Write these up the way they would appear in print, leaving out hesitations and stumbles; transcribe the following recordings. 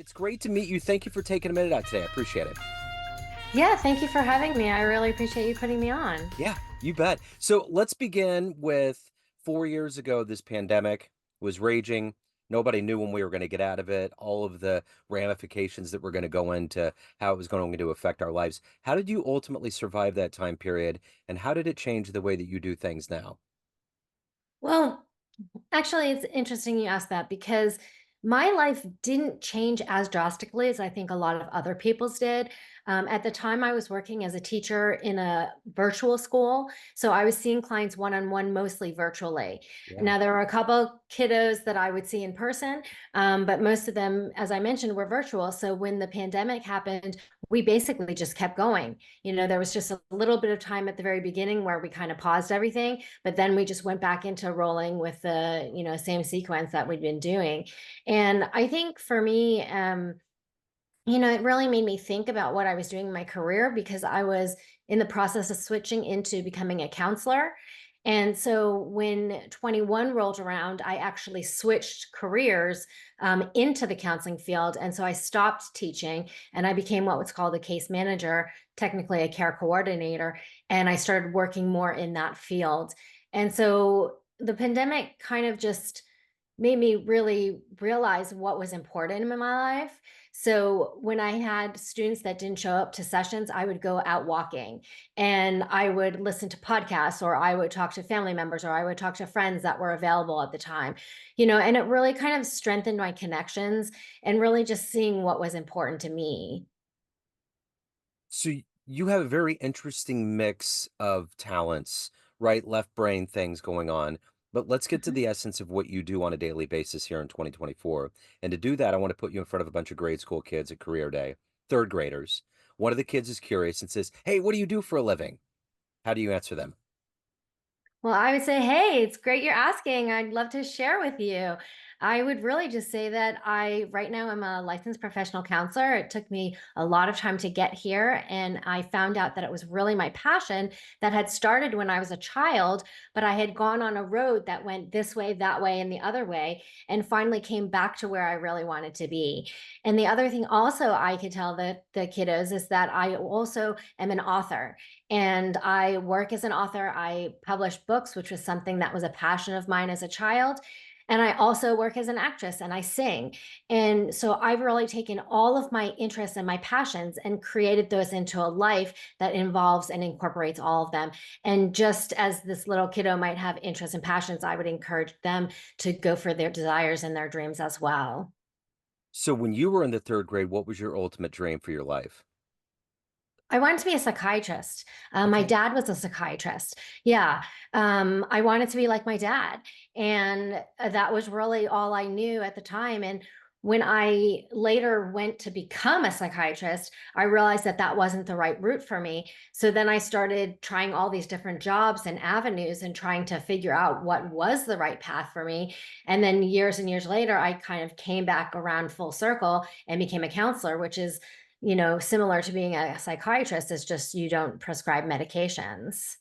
It's great to meet you. Thank you for taking a minute out today. I appreciate it. Yeah, thank you for having me. I really appreciate you putting me on. Yeah, you bet. So let's begin with 4 years ago, this pandemic was raging. Nobody knew when we were going to get out of it, all of the ramifications that were going to go into how it was going to affect our lives. How did you ultimately survive that time period? And how did it change the way that you do things now? Well, actually, it's interesting you asked that because my life didn't change as drastically as I think a lot of other people's did. At the time, I was working as a teacher in a virtual school. So I was seeing clients one on one, mostly virtually. Yeah. Now, there were a couple kiddos that I would see in person, but most of them, as I mentioned, were virtual. So when the pandemic happened, we basically just kept going. There was just a little bit of time at the very beginning where we kind of paused everything, but then we just went back into rolling with the, same sequence that we'd been doing. And I think for me, it really made me think about what I was doing in my career because I was in the process of switching into becoming a counselor. And so when 21 rolled around, I actually switched careers into the counseling field. And so I stopped teaching and I became what was called a case manager, technically a care coordinator. And I started working more in that field. And so the pandemic kind of just made me really realize what was important in my life. So when I had students that didn't show up to sessions, I would go out walking and I would listen to podcasts or I would talk to family members or I would talk to friends that were available at the time, and it really kind of strengthened my connections and really just seeing what was important to me. So you have a very interesting mix of talents, right? Left brain things going on. But let's get to Mhm. the essence of what you do on a daily basis here in 2024. And to do that, I want to put you in front of a bunch of grade school kids at career day, third graders. One of the kids is curious and says, "Hey, what do you do for a living?" How do you answer them? Well, I would say, hey, it's great you're asking. I'd love to share with you. I would really just say that right now, I'm a licensed professional counselor. It took me a lot of time to get here, and I found out that it was really my passion that had started when I was a child, but I had gone on a road that went this way, that way, and the other way, and finally came back to where I really wanted to be. And the other thing also I could tell the kiddos is that I also am an author. And I work as an author. I publish books, which was something that was a passion of mine as a child. And I also work as an actress and I sing. And so I've really taken all of my interests and my passions and created those into a life that involves and incorporates all of them. And just as this little kiddo might have interests and passions, I would encourage them to go for their desires and their dreams as well. So when you were in the third grade, what was your ultimate dream for your life? I wanted to be a psychiatrist. My Okay. dad was a psychiatrist. Yeah. I wanted to be like my dad. And that was really all I knew at the time. And when I later went to become a psychiatrist, I realized that that wasn't the right route for me. So then I started trying all these different jobs and avenues and trying to figure out what was the right path for me. And then years and years later, I kind of came back around full circle and became a counselor, which is similar to being a psychiatrist, is just you don't prescribe medications.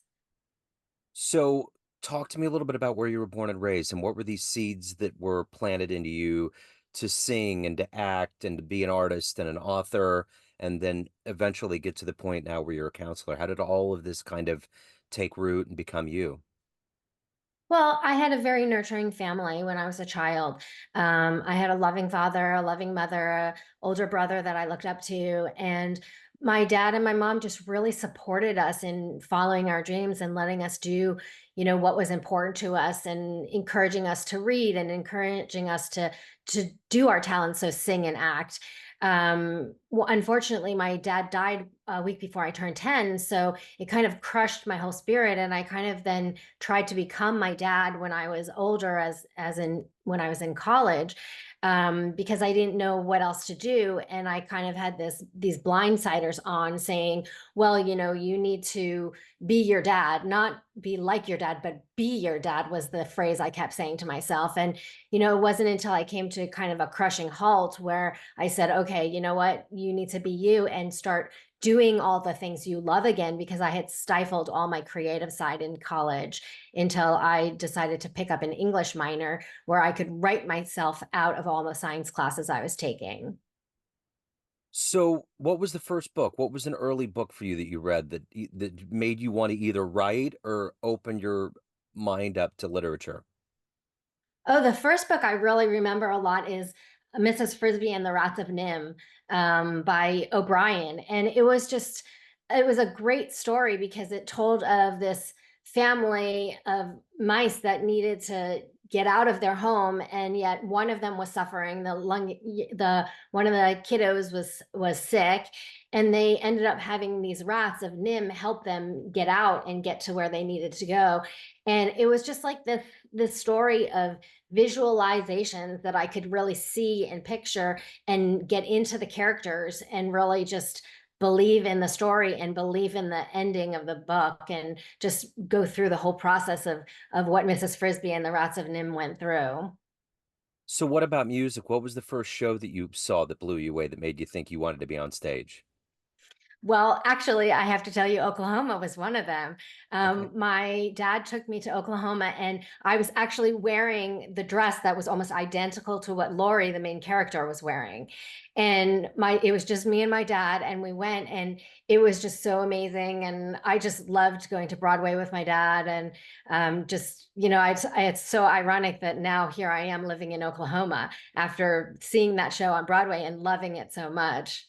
So, talk to me a little bit about where you were born and raised, and what were these seeds that were planted into you to sing and to act and to be an artist and an author, and then eventually get to the point now where you're a counselor? How did all of this kind of take root and become you? Well, I had a very nurturing family when I was a child. I had a loving father, a loving mother, a older brother that I looked up to, and my dad and my mom just really supported us in following our dreams and letting us do, what was important to us, and encouraging us to read and encouraging us to do our talents, so sing and act. Well, unfortunately, my dad died a week before I turned 10, so it kind of crushed my whole spirit, and I kind of then tried to become my dad when I was older, as in when I was in college, because I didn't know what else to do, and I kind of had these blindsiders on saying, well, you need to be your dad, not be like your dad, but be your dad was the phrase I kept saying to myself. And it wasn't until I came to kind of a crushing halt where I said, okay, you know what, you need to be you and start doing all the things you love again, because I had stifled all my creative side in college until I decided to pick up an English minor where I could write myself out of all the science classes I was taking. So, what was the first book? What was an early book for you that you read that made you want to either write or open your mind up to literature? Oh, the first book I really remember a lot is Mrs. Frisbee and the Rats of Nim by O'Brien. And it was a great story because it told of this family of mice that needed to get out of their home, and yet one of them was suffering the one of the kiddos was sick, and they ended up having these rats of Nim help them get out and get to where they needed to go. And it was just like this story of visualizations that I could really see and picture and get into the characters and really just believe in the story and believe in the ending of the book and just go through the whole process of what Mrs. Frisbee and the Rats of Nim went through. So, what about music? What was the first show that you saw that blew you away that made you think you wanted to be on stage? Well, actually, I have to tell you, Oklahoma was one of them. Okay. My dad took me to Oklahoma, and I was actually wearing the dress that was almost identical to what Lori, the main character, was wearing. And it was just me and my dad, and we went, and it was just so amazing. And I just loved going to Broadway with my dad, and it's so ironic that now here I am living in Oklahoma after seeing that show on Broadway and loving it so much.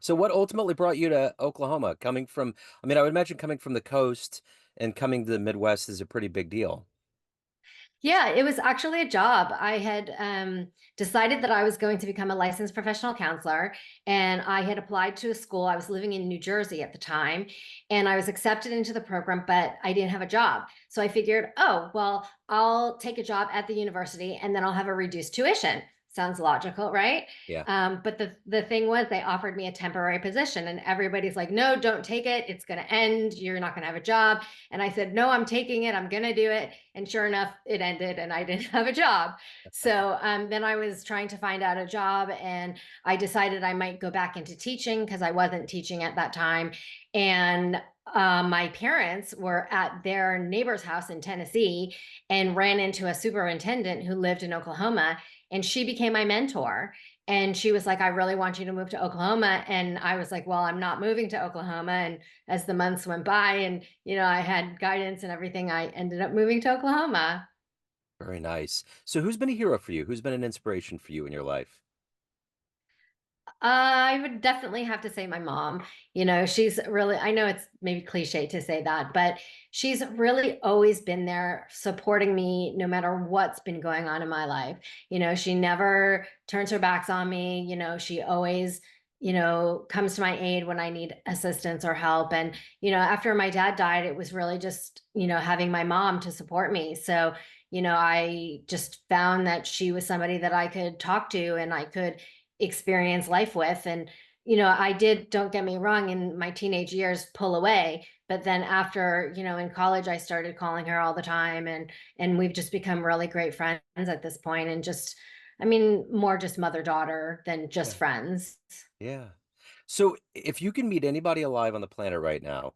So, what ultimately brought you to Oklahoma? I mean, I would imagine coming from the coast and coming to the Midwest is a pretty big deal. Yeah, it was actually a job. I had decided that I was going to become a licensed professional counselor, and I had applied to a school. I was living in New Jersey at the time, and I was accepted into the program, but I didn't have a job. So I figured, oh, well, I'll take a job at the university and then I'll have a reduced tuition. Sounds logical, right? Yeah. But the thing was, they offered me a temporary position, and everybody's like, no, don't take it. It's going to end. You're not going to have a job. And I said, no, I'm taking it. I'm going to do it. And sure enough, it ended and I didn't have a job. So then I was trying to find out a job, and I decided I might go back into teaching because I wasn't teaching at that time. And my parents were at their neighbor's house in Tennessee and ran into a superintendent who lived in Oklahoma, and she became my mentor. And she was like, I really want you to move to Oklahoma. And I was like, well, I'm not moving to Oklahoma. And as the months went by and, I had guidance and everything, I ended up moving to Oklahoma. Very nice. So, who's been a hero for you? Who's been an inspiration for you in your life? I would definitely have to say my mom. She's really, I know it's maybe cliche to say that, but she's really always been there supporting me no matter what's been going on in my life. She never turns her backs on me. She always, comes to my aid when I need assistance or help. And, after my dad died, it was really just, having my mom to support me. So, I just found that she was somebody that I could talk to and I could experience life with. And I did, don't get me wrong, in my teenage years pull away, but then after, in college I started calling her all the time, and we've just become really great friends at this point, and just, I mean, more just mother daughter than just Yeah. friends. Yeah. So, if you can meet anybody alive on the planet right now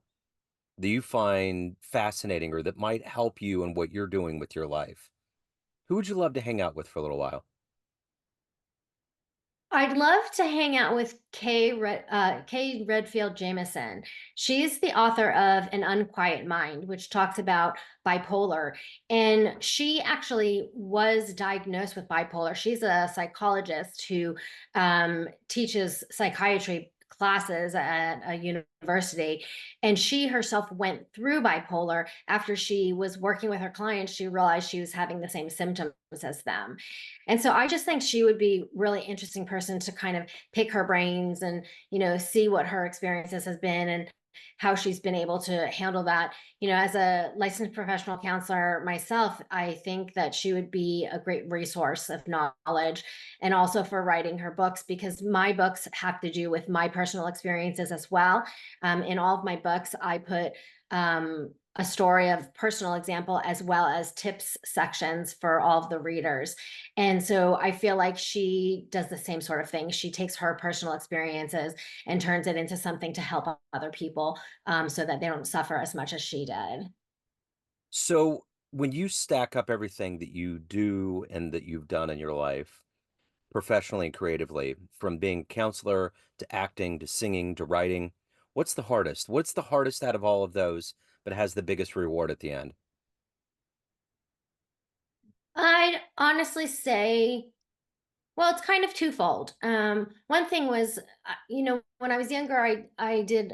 that you find fascinating or that might help you in what you're doing with your life, who would you love to hang out with for a little while? I'd love to hang out with Kay Redfield Jamison. She's the author of An Unquiet Mind, which talks about bipolar. And she actually was diagnosed with bipolar. She's a psychologist who teaches psychiatry classes at a university. And she herself went through bipolar. After she was working with her clients, she realized she was having the same symptoms as them. And so I just think she would be really interesting person to kind of pick her brains and, see what her experiences has been and how she's been able to handle that. As a licensed professional counselor myself, I think that she would be a great resource of knowledge, and also for writing her books, because my books have to do with my personal experiences as well. In all of my books, I put a story of personal example as well as tips sections for all of the readers. And so I feel like she does the same sort of thing. She takes her personal experiences and turns it into something to help other people, so that they don't suffer as much as she did. So, when you stack up everything that you do and that you've done in your life, professionally and creatively, from being a counselor to acting to singing to writing? What's the hardest? What's the hardest out of all of those, but has the biggest reward at the end? I'd honestly say, well, it's kind of twofold. One thing was, when I was younger, I did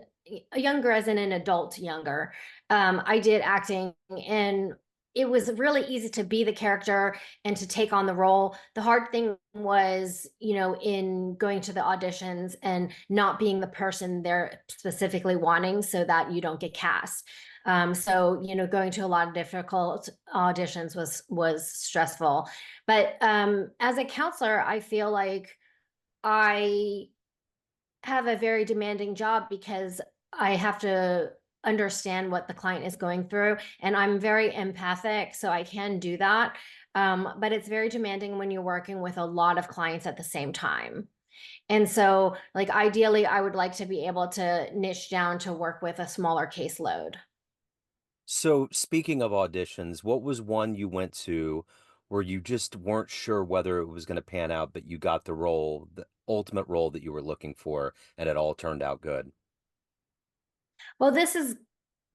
younger as in an adult younger. I did acting, and it was really easy to be the character and to take on the role. The hard thing was, in going to the auditions and not being the person they're specifically wanting, so that you don't get cast. So going to a lot of difficult auditions was stressful. But as a counselor, I feel like I have a very demanding job because I have to understand what the client is going through. And I'm very empathic, so I can do that. But it's very demanding when you're working with a lot of clients at the same time. And so, like, ideally, I would like to be able to niche down to work with a smaller caseload. So, speaking of auditions, what was one you went to where you just weren't sure whether it was going to pan out, but you got the role, the ultimate role that you were looking for, and it all turned out good? Well, this is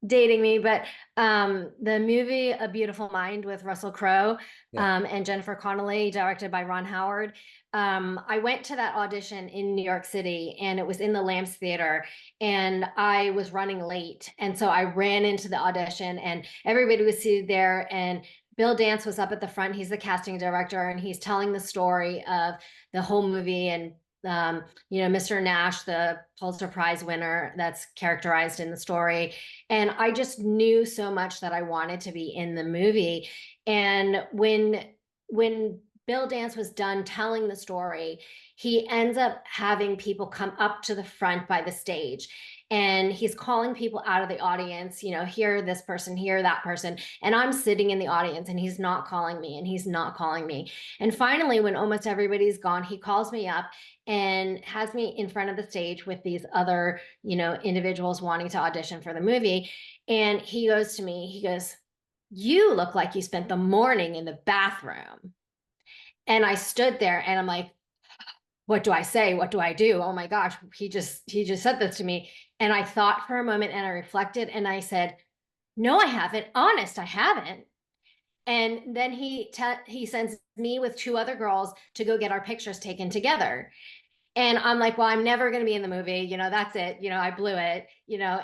dating me, but the movie A Beautiful Mind with Russell Crowe Yeah. and Jennifer Connelly, directed by Ron Howard. I went to that audition in New York City, and it was in the Lamps Theater, and I was running late, and so I ran into the audition, and everybody was seated there, and Bill Dance was up at the front. He's the casting director, and he's telling the story of the whole movie and Mr. Nash, the Pulitzer Prize winner that's characterized in the story. And I just knew so much that I wanted to be in the movie. And when Bill Dance was done telling the story, he ends up having people come up to the front by the stage. And he's calling people out of the audience, here, this person, here, that person. And I'm sitting in the audience and he's not calling me and he's not calling me. And finally, when almost everybody's gone, he calls me up and has me in front of the stage with these other, individuals wanting to audition for the movie. And he goes to me, he goes, "You look like you spent the morning in the bathroom." And I stood there and I'm like, what do I say? What do I do? Oh my gosh, he just said this to me. And I thought for a moment and I reflected and I said, "No, I haven't. Honest, I haven't." And then he sends me with two other girls to go get our pictures taken together. And I'm like, well, I'm never going to be in the movie. That's it. I blew it.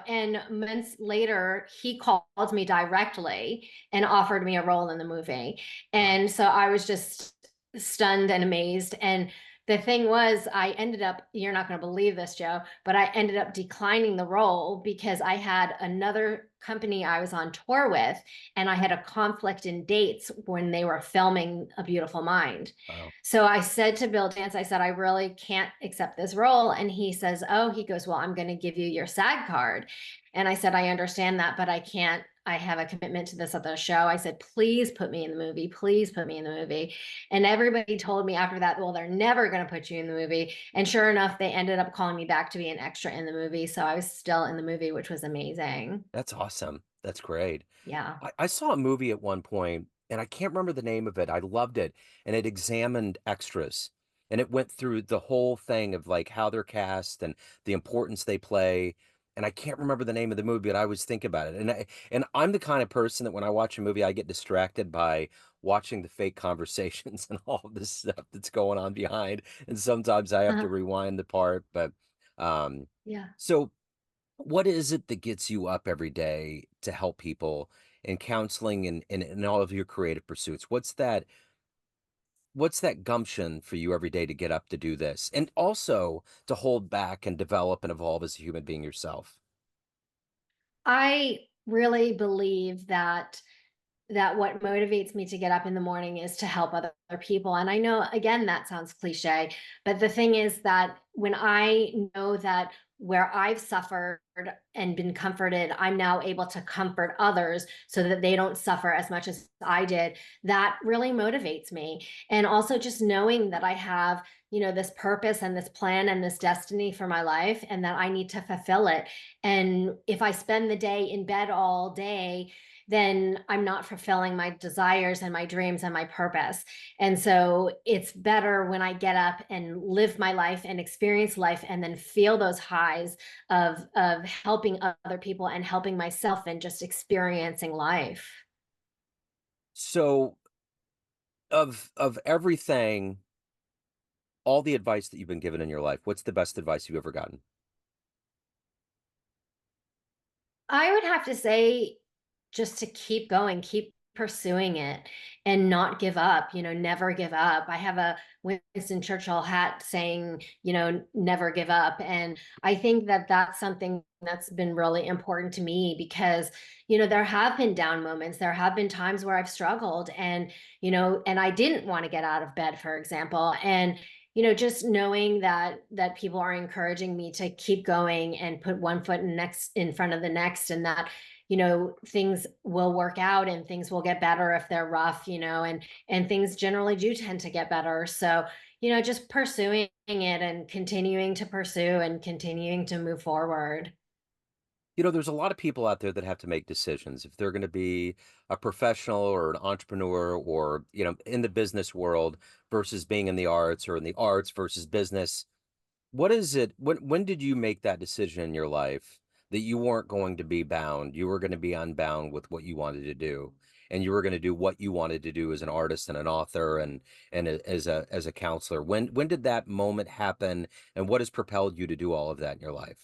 And months later, he called me directly and offered me a role in the movie. Wow. And so I was just stunned and amazed. And the thing was, I ended up, you're not going to believe this, Joe, but I ended up declining the role because I had another company I was on tour with, and I had a conflict in dates when they were filming A Beautiful Mind. Wow. So I said to Bill Dance, I said, "I really can't accept this role." And he says, "Oh," he goes, "Well, I'm going to give you your SAG card." And I said, "I understand that, but I can't. I have a commitment to this other show." I said, "Please put me in the movie. Please put me in the movie." And everybody told me after that, "Well, they're never going to put you in the movie." And sure enough, they ended up calling me back to be an extra in the movie. So I was still in the movie, which was amazing. That's awesome. That's great. Yeah. I saw a movie at one point, and I can't remember the name of it. I loved it, and it examined extras, and it went through the whole thing of like how they're cast and the importance they play. And I can't remember the name of the movie, but I always think about it. And I'm the kind of person that when I watch a movie, I get distracted by watching the fake conversations and all of this stuff that's going on behind. And sometimes I have to Uh-huh. rewind the part, but um, Yeah. so. What is it that gets you up every day to help people in counseling and all of your creative pursuits? What's that gumption for you every day to get up to do this and also to hold back and develop and evolve as a human being yourself? I really believe that what motivates me to get up in the morning is to help other people. And I know, again, that sounds cliche, but the thing is that when I know that where I've suffered and been comforted, I'm now able to comfort others so that they don't suffer as much as I did, that really motivates me. And also just knowing that I have, this purpose and this plan and this destiny for my life and that I need to fulfill it. And if I spend the day in bed all day, then I'm not fulfilling my desires and my dreams and my purpose. And so it's better when I get up and live my life and experience life and then feel those highs of helping other people and helping myself and just experiencing life. So of everything, all the advice that you've been given in your life, what's the best advice you've ever gotten? I would have to say just to keep going, keep pursuing it and not give up, never give up. I have a Winston Churchill hat saying, never give up. And I think that that's something that's been really important to me because, there have been down moments. There have been times where I've struggled and I didn't want to get out of bed, for example. And just knowing that people are encouraging me to keep going and put one foot next in front of the next, and that things will work out and things will get better if they're rough, and things generally do tend to get better. So just pursuing it and continuing to pursue and continuing to move forward. There's a lot of people out there that have to make decisions if they're going to be a professional or an entrepreneur or, in the business world versus being in the arts or in the arts versus business. What is it? When did you make that decision in your life that you weren't going to be bound? You were going to be unbound with what you wanted to do, and you were going to do what you wanted to do as an artist and an author and as a counselor. When did that moment happen, and what has propelled you to do all of that in your life?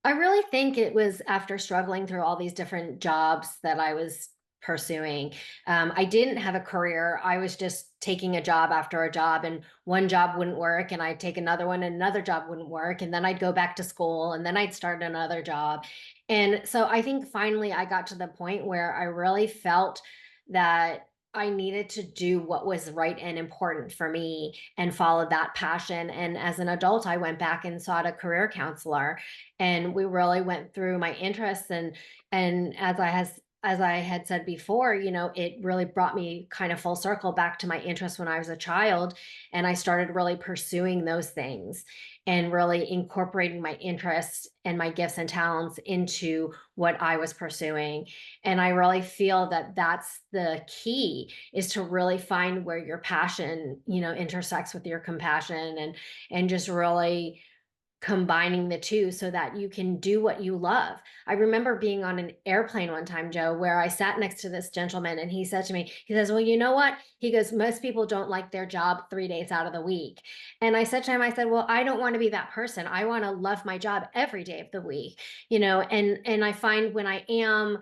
I really think it was after struggling through all these different jobs that I was pursuing. I didn't have a career. I was just taking a job after a job, and one job wouldn't work, and I'd take another one, and another job wouldn't work. And then I'd go back to school, and then I'd start another job. And so I think finally I got to the point where I really felt that I needed to do what was right and important for me and follow that passion. And as an adult, I went back and sought a career counselor, and we really went through my interests. And as I had said before, it really brought me kind of full circle back to my interests when I was a child, and I started really pursuing those things and really incorporating my interests and my gifts and talents into what I was pursuing. And I really feel that that's the key, is to really find where your passion, intersects with your compassion, and just really combining the two so that you can do what you love. I remember being on an airplane one time, Joe, where I sat next to this gentleman, and he said to me, he says, "Well, you know what?" He goes, "Most people don't like their job 3 days out of the week." And I said to him, I said, "Well, I don't want to be that person. I want to love my job every day of the week." And I find when I am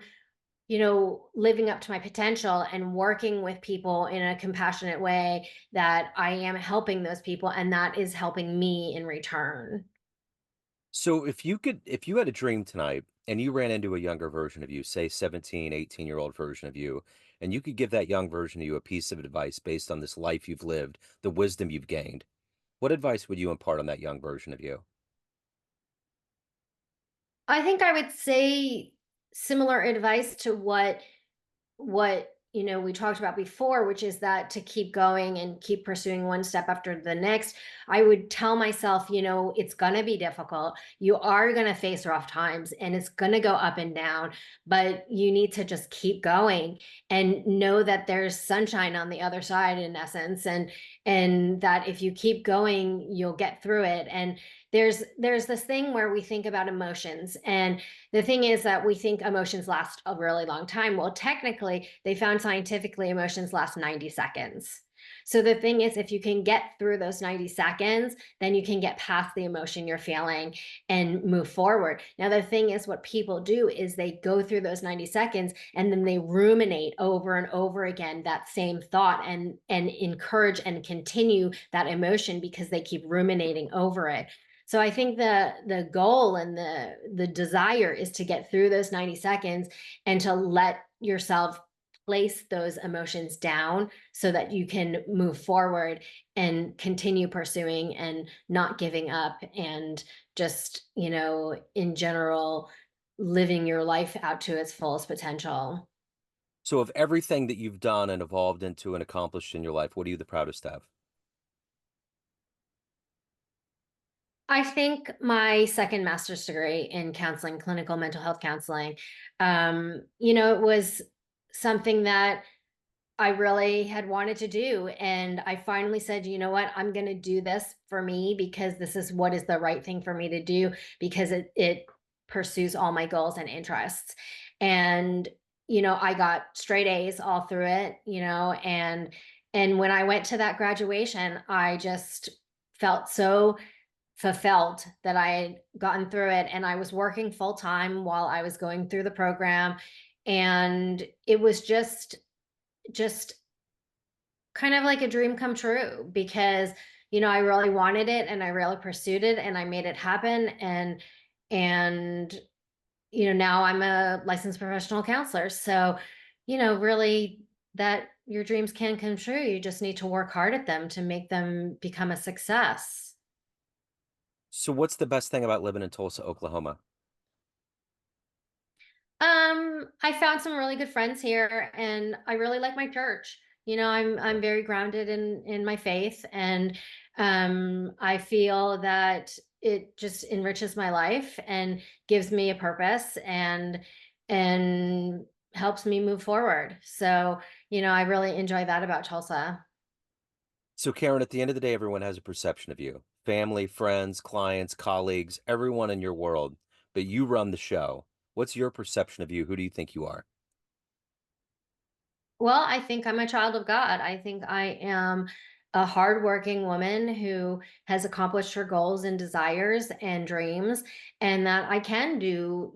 living up to my potential and working with people in a compassionate way, that I am helping those people, and that is helping me in return. So if you had a dream tonight and you ran into a younger version of you, say 17, 18-year-old version of you, and you could give that young version of you a piece of advice based on this life you've lived, the wisdom you've gained, what advice would you impart on that young version of you? I think I would say similar advice to what we talked about before, which is that to keep going and keep pursuing one step after the next. I would tell myself, it's going to be difficult. You are going to face rough times, and it's going to go up and down, but you need to just keep going and know that there's sunshine on the other side, in essence, and that if you keep going, you'll get through it. And there's this thing where we think about emotions, and the thing is that we think emotions last a really long time. Well, technically, they found scientifically emotions last 90 seconds. So the thing is, if you can get through those 90 seconds, then you can get past the emotion you're feeling and move forward. Now, the thing is, what people do is they go through those 90 seconds and then they ruminate over and over again that same thought, and encourage and continue that emotion because they keep ruminating over it. So I think the goal and the desire is to get through those 90 seconds and to let yourself place those emotions down so that you can move forward and continue pursuing and not giving up, and just, in general, living your life out to its fullest potential. So of everything that you've done and evolved into and accomplished in your life, what are you the proudest of? I think my second master's degree in counseling, clinical mental health counseling, it was something that I really had wanted to do. And I finally said, you know what, I'm going to do this for me because this is what is the right thing for me to do because it pursues all my goals and interests. And, I got straight A's all through it, and when I went to that graduation, I just felt so fulfilled that I had gotten through it, and I was working full time while I was going through the program, and it was just kind of like a dream come true because I really wanted it and I really pursued it and I made it happen, and now I'm a licensed professional counselor. So, really, that your dreams can come true. You just need to work hard at them to make them become a success. So what's the best thing about living in Tulsa, Oklahoma? I found some really good friends here and I really like my church. I'm very grounded in my faith, and I feel that it just enriches my life and gives me a purpose and helps me move forward. So, I really enjoy that about Tulsa. So, Karen, at the end of the day, everyone has a perception of you family, friends, clients, colleagues, everyone in your world, but you run the show. What's your perception of you? Who do you think you are? Well, I think I'm a child of God. I think I am a hardworking woman who has accomplished her goals and desires and dreams, and that I can do,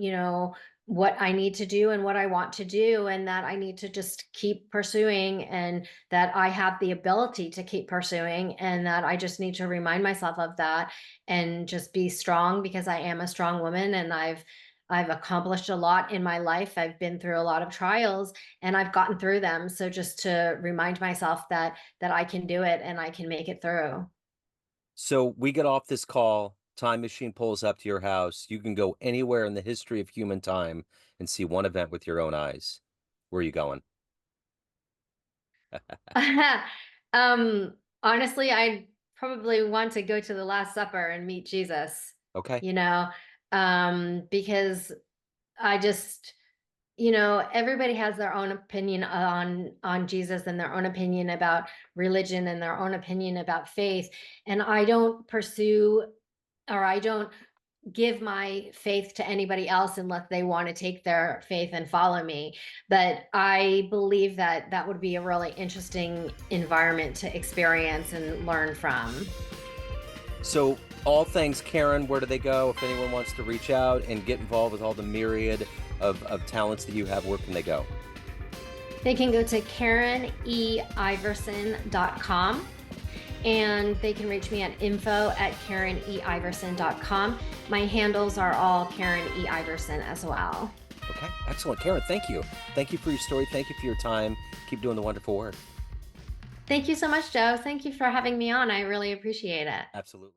what I need to do and what I want to do, and that I need to just keep pursuing, and that I have the ability to keep pursuing, and that I just need to remind myself of that and just be strong because I am a strong woman and I've accomplished a lot in my life. I've been through a lot of trials and I've gotten through them. So just to remind myself that I can do it and I can make it through. So, we get off this call, time machine pulls up to your house. You can go anywhere in the history of human time and see one event with your own eyes. Where are you going? Honestly, I probably want to go to the Last Supper and meet Jesus, Okay. you know, because I just, everybody has their own opinion on Jesus and their own opinion about religion and their own opinion about faith. And I don't pursue, or I don't give my faith to anybody else unless they want to take their faith and follow me. But I believe that that would be a really interesting environment to experience and learn from. So, all things Karen, where do they go? If anyone wants to reach out and get involved with all the myriad of talents that you have, where can they go? They can go to KarenEIverson.com, and they can reach me at info@KarenEIverson.com. My handles are all Karen E. Iverson as well. Okay, excellent. Karen, thank you. Thank you for your story. Thank you for your time. Keep doing the wonderful work. Thank you so much, Joe. Thank you for having me on. I really appreciate it. Absolutely.